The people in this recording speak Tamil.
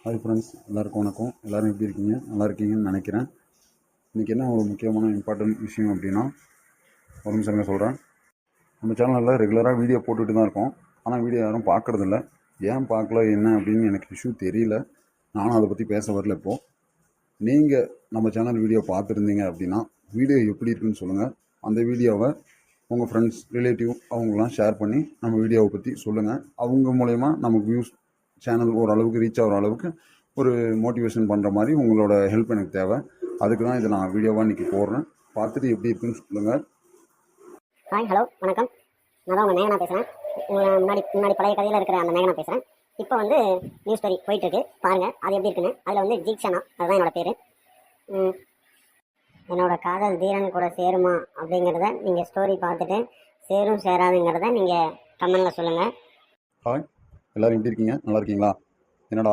ஹாய் ஃப்ரெண்ட்ஸ், எல்லாருக்கும் வணக்கம். எல்லோரும் எப்படி இருக்கீங்க? நல்லா இருக்கீங்கன்னு நினைக்கிறேன். இன்றைக்கி என்ன ஒரு முக்கியமான இம்பார்ட்டன்ட் விஷயம் அப்படின்னா, ஒரு நிமிஷம் சொல்கிறேன். நம்ம சேனலில் ரெகுலராக வீடியோ போட்டுகிட்டு தான் இருக்கோம். ஆனால் வீடியோ யாரும் பார்க்குறதில்ல. ஏன் பார்க்கல என்ன அப்படின்னு எனக்கு இஷ்யூ தெரியல. நானும் அதை பற்றி பேச வரல. இப்போது நீங்கள் நம்ம சேனல் வீடியோ பார்த்துருந்தீங்க அப்படின்னா வீடியோ எப்படி இருக்குன்னு சொல்லுங்கள். அந்த வீடியோவை உங்கள் ஃப்ரெண்ட்ஸ், ரிலேட்டிவ் அவங்களாம் ஷேர் பண்ணி நம்ம வீடியோவை பற்றி சொல்லுங்கள். அவங்க மூலயமா நமக்கு வியூஸ், சேனல் ஓரளவுக்கு ரீச் ஆகிற அளவுக்கு ஒரு மோட்டிவேஷன் பண்ணுற மாதிரி உங்களோட ஹெல்ப் எனக்கு தேவை. அதுக்கு தான் இதை நான் வீடியோவாக இன்றைக்கி போடுறேன். பார்த்துட்டு எப்படி இருக்குன்னு சொல்லுங்கள். ஹாய், ஹலோ, வணக்கம். நான் தான் உங்கள் மேகனா பேசுகிறேன். முன்னாடி பழைய கதையில் இருக்கிற அந்த மேகனா பேசுகிறேன். இப்போ வந்து நியூஸ் ஸ்டோரி போயிட்டுருக்கு, பாருங்கள் அது எப்படி இருக்குன்னு. அதில் வந்து ஜீக்ஷனா, அதுதான் என்னோடய பேர். என்னோடய காதல் தீரன் கூட சேருமா அப்படிங்கிறத நீங்கள் ஸ்டோரி பார்த்துட்டு சேரும் சேராதுங்கிறத நீங்கள் கமெண்டில் சொல்லுங்கள். ஹாய், எல்லோரும் எப்படி இருக்கீங்க? நல்லா இருக்கீங்களா? என்னோட